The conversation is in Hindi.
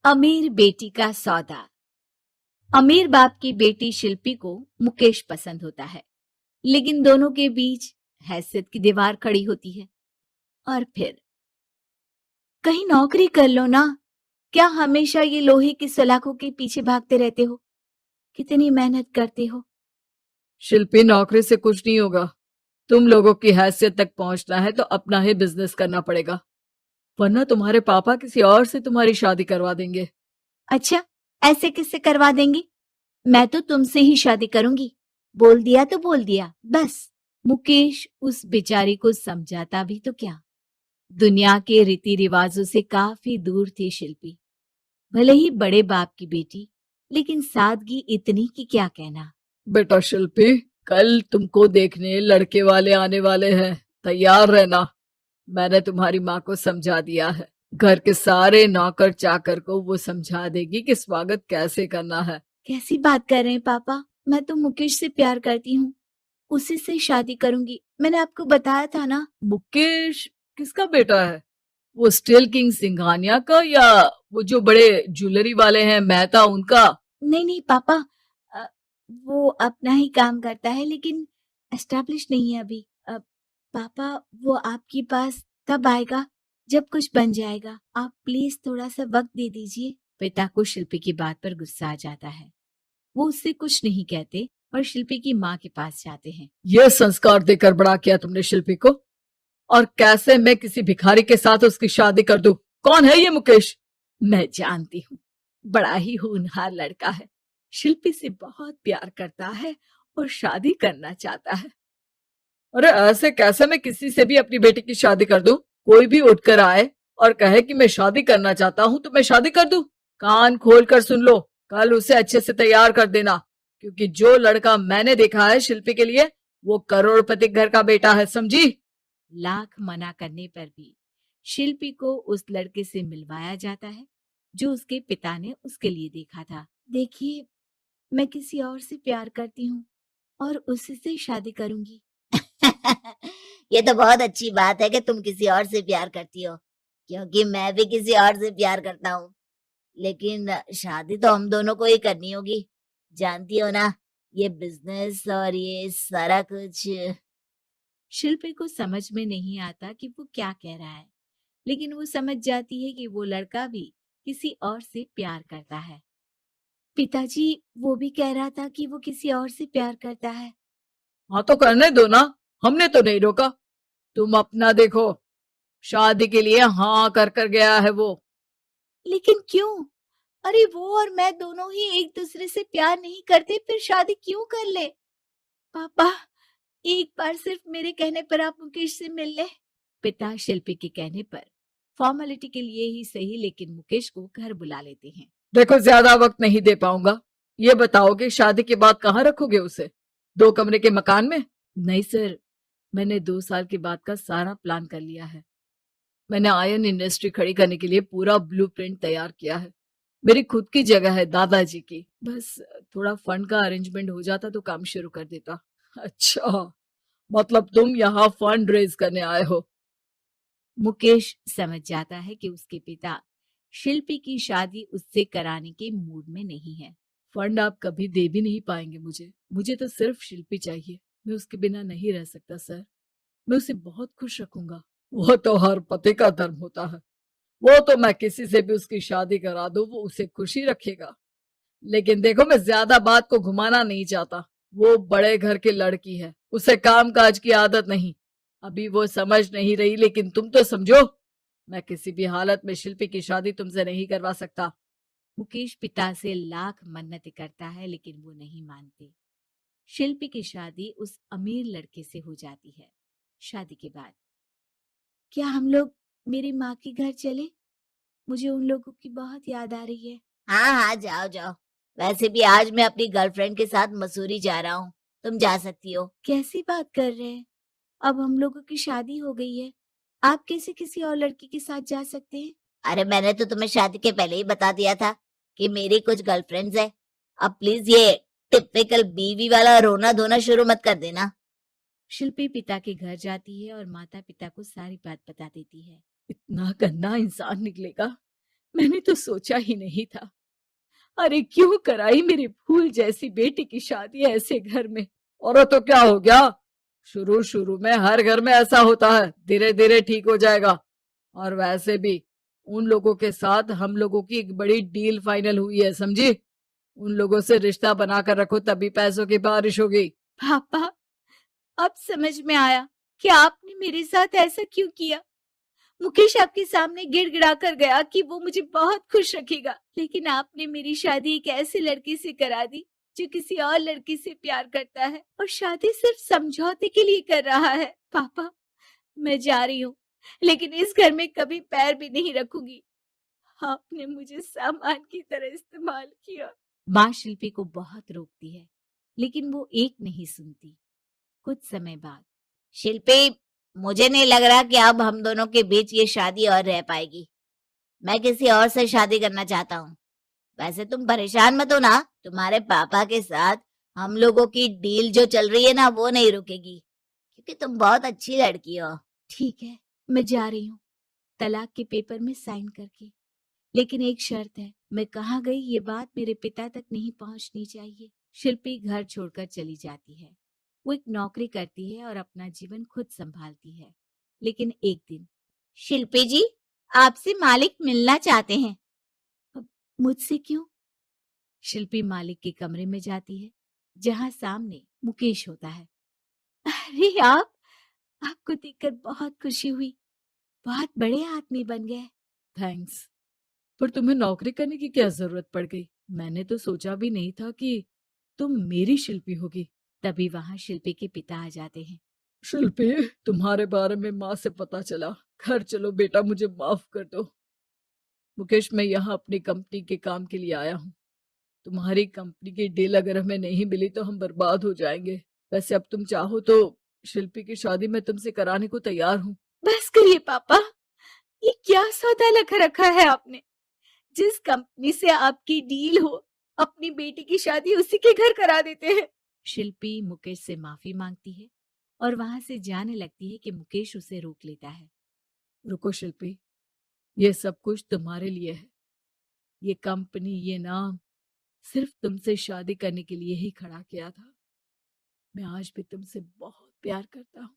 अमीर बेटी का सौदा। अमीर बाप की बेटी शिल्पी को मुकेश पसंद होता है, लेकिन दोनों के बीच हैसियत की दीवार खड़ी होती है। और फिर कहीं नौकरी कर लो ना, क्या हमेशा ये लोहे की सलाखों के पीछे भागते रहते हो? कितनी मेहनत करते हो। शिल्पी, नौकरी से कुछ नहीं होगा। तुम लोगों की हैसियत तक पहुंचना है तो अपना ही बिजनेस करना पड़ेगा, वरना तुम्हारे पापा किसी और से तुम्हारी शादी करवा देंगे। अच्छा, ऐसे किससे करवा देंगे? मैं तो तुमसे ही शादी करूंगी। बोल दिया तो बोल दिया, बस। मुकेश उस बेचारी को समझाता भी तो क्या। दुनिया के रीति रिवाजों से काफी दूर थी शिल्पी। भले ही बड़े बाप की बेटी, लेकिन सादगी इतनी कि क्या कहना। बेटा शिल्पी, कल तुमको देखने लड़के वाले आने वाले हैं, तैयार रहना। मैंने तुम्हारी माँ को समझा दिया है। घर के सारे नौकर चाकर को वो समझा देगी कि स्वागत कैसे करना है। कैसी बात कर रहे हैं पापा? मैं तो मुकेश से प्यार करती हूँ, उसी से शादी करूंगी। मैंने आपको बताया था ना। मुकेश किसका बेटा है? वो स्टील किंग सिंघानिया का, या वो जो बड़े ज्वेलरी वाले हैं मेहता, उनका? नहीं नहीं पापा, अ, वो अपना ही काम करता है, लेकिन एस्टेब्लिश नहीं है अभी। पापा, वो आपके पास तब आएगा जब कुछ बन जाएगा। आप प्लीज थोड़ा सा वक्त दे दीजिए। पिता को शिल्पी की बात पर गुस्सा आ जाता है। वो उससे कुछ नहीं कहते और शिल्पी की माँ के पास जाते हैं। ये संस्कार देकर बड़ा किया तुमने शिल्पी को, और कैसे मैं किसी भिखारी के साथ उसकी शादी कर दूं? कौन है ये मुकेश? मैं जानती हूँ, बड़ा ही होनहार लड़का है। शिल्पी से बहुत प्यार करता है और शादी करना चाहता है। अरे ऐसे कैसे मैं किसी से भी अपनी बेटी की शादी कर दूं? कोई भी उठकर आए और कहे कि मैं शादी करना चाहता हूं तो मैं शादी कर दूं? कान खोल कर सुन लो, कल उसे अच्छे से तैयार कर देना, क्योंकि जो लड़का मैंने देखा है शिल्पी के लिए, वो करोड़पति घर का बेटा है, समझी? लाख मना करने पर भी शिल्पी को उस लड़के से मिलवाया जाता है जो उसके पिता ने उसके लिए देखा था। देखिए, मैं किसी और से प्यार करती हूँ और उसी से शादी करूंगी। ये तो बहुत अच्छी बात है कि तुम किसी और से प्यार करती हो, क्योंकि मैं भी किसी और से प्यार करता हूँ। लेकिन शादी तो हम दोनों को ही करनी होगी, जानती हो ना, ये बिजनेस और ये सारा कुछ। शिल्पी को समझ में नहीं आता कि वो क्या कह रहा है, लेकिन वो समझ जाती है कि वो लड़का भी किसी और से प्यार करता है। पिताजी, वो भी कह रहा था कि वो किसी और से प्यार करता है। हाँ तो करने दो ना, हमने तो नहीं रोका। तुम अपना देखो, शादी के लिए हाँ कर कर गया है वो। लेकिन क्यों? अरे वो और मैं दोनों ही एक दूसरे से प्यार नहीं करते, फिर शादी क्यों कर ले? पापा, एक बार सिर्फ मेरे कहने पर आप मुकेश से मिल ले। पिता शिल्पी के कहने पर फॉर्मेलिटी के लिए ही सही, लेकिन मुकेश को घर बुला लेते हैं। देखो, ज्यादा वक्त नहीं दे पाऊंगा। ये बताओ कि शादी के बाद कहाँ रखोगे उसे? 2 कमरे के मकान में? नहीं सर, मैंने 2 साल के बाद का सारा प्लान कर लिया है। मैंने आयरन इंडस्ट्री खड़ी करने के लिए पूरा ब्लूप्रिंट तैयार किया है। मेरी खुद की जगह है दादाजी की। बस थोड़ा फंड का अरेंजमेंट हो जाता तो काम शुरू कर देता। अच्छा, मतलब तुम यहाँ फंड रेज करने आए हो? मुकेश समझ जाता है कि उसके पिता शिल्पी की शादी उससे कराने के मूड में नहीं है। फंड आप कभी दे भी नहीं पाएंगे मुझे। मुझे तो सिर्फ शिल्पी चाहिए। मैं उसके बिना नहीं रह सकता सर। मैं उसे बहुत खुश रखूंगा। वो तो हर पति का धर्म होता है। वो तो मैं किसी से भी उसकी शादी करा दूं, वो उसे खुशी रखेगा। लेकिन देखो, मैं ज्यादा बात को घुमाना नहीं चाहता। वो बड़े घर की लड़की है, उसे काम काज की आदत नहीं। अभी वो समझ नहीं रही, लेकिन तुम तो समझो। मैं किसी भी हालत में शिल्पी की शादी तुमसे नहीं करवा सकता। मुकेश पिता से लाख मन्नतें करता है, लेकिन वो नहीं मानते। शिल्पी की शादी उस अमीर लड़के से हो जाती है। शादी के बाद क्या हम लोग मेरी माँ के घर चले? मुझे उन लोगों की बहुत याद आ रही है। हाँ हाँ, जाओ जाओ। वैसे भी आज मैं अपनी गर्लफ्रेंड के साथ मसूरी जा रहा हूँ, तुम जा सकती हो। कैसी बात कर रहे हैं? अब हम लोगों की शादी हो गई है, आप कैसे किसी और लड़की के साथ जा सकते हैं? अरे मैंने तो तुम्हें शादी के पहले ही बता दिया था कि मेरी कुछ गर्लफ्रेंड्स है। अब प्लीज ये टिपिकल बीवी वाला रोना धोना शुरू मत कर देना। शिल्पी पिता के घर जाती है और माता पिता को सारी बात बता देती है। इतना गंदा इंसान निकलेगा मैंने तो सोचा ही नहीं था। अरे क्यों कराई मेरी फूल जैसी बेटी की शादी ऐसे घर में। और तो क्या हो गया, शुरू शुरू में हर घर में ऐसा होता है, धीरे धीरे ठीक हो जाएगा। और वैसे भी उन लोगों के साथ हम लोगों की एक बड़ी डील फाइनल हुई है, समझी। उन लोगों से रिश्ता बनाकर रखो, तभी पैसों की बारिश होगी। पापा, अब समझ में आया कि आपने मेरे साथ ऐसा क्यों किया। मुकेश आपके सामने गिड़गिड़ा कर गया कि वो मुझे बहुत खुश रखेगा, लेकिन आपने मेरी शादी एक ऐसे लड़के से करा दी जो किसी और लड़की से प्यार करता है और शादी सिर्फ समझौते के लिए कर रहा है। पापा, मैं जा रही हूँ, लेकिन इस घर में कभी पैर भी नहीं रखूंगी। आपने मुझे सामान की तरह इस्तेमाल किया। माँ शिल्पी को बहुत रोकती है, लेकिन वो एक नहीं सुनती। कुछ समय बाद, शिल्पी, मुझे नहीं लग रहा कि अब हम दोनों के बीच ये शादी और रह पाएगी। मैं किसी और से शादी करना चाहता हूँ। वैसे तुम परेशान मत हो ना, तुम्हारे पापा के साथ हम लोगों की डील जो चल रही है ना, वो नहीं रुकेगी, क्योंकि तुम बहुत अच्छी लड़की हो। ठीक है, मैं जा रही हूँ, तलाक के पेपर में साइन करके। लेकिन एक शर्त है, मैं कहाँ गई ये बात मेरे पिता तक नहीं पहुंचनी चाहिए। शिल्पी घर छोड़कर चली जाती है। वो एक नौकरी करती है और अपना जीवन खुद संभालती है। लेकिन एक दिन, शिल्पी जी, आपसे मालिक मिलना चाहते हैं। अब मुझसे क्यों? शिल्पी मालिक के कमरे में जाती है, जहां सामने मुकेश होता है। अरे आप, आपको देखकर बहुत खुशी हुई, बहुत बड़े आदमी बन गए। थैंक्स, पर तुम्हें नौकरी करने की क्या जरूरत पड़ गई। मैंने तो सोचा भी नहीं था कि तुम मेरी शिल्पी होगी। तभी वहां शिल्पी के पिता आ जाते हैं। शिल्पी, तुम्हारे बारे में माँ से पता चला। घर चलो बेटा, मुझे माफ कर दो। मुकेश, मैं यहाँ अपनी कंपनी के काम के लिए आया हूँ। तुम्हारी कंपनी की डील अगर हमें नहीं मिली तो हम बर्बाद हो जाएंगे। वैसे अब तुम चाहो तो शिल्पी की शादी मैं तुमसे कराने को तैयार हूँ। बस करिए पापा, ये क्या सौदा लगा रखा है आपने। जिस कंपनी से आपकी डील हो, अपनी बेटी की शादी उसी के घर करा देते हैं। शिल्पी मुकेश से माफी मांगती है और वहां से जाने लगती है कि मुकेश उसे रोक लेता है। रुको शिल्पी, ये सब कुछ तुम्हारे लिए है। ये कंपनी, ये नाम सिर्फ तुमसे शादी करने के लिए ही खड़ा किया था। मैं आज भी तुमसे बहुत प्यार करता हूँ।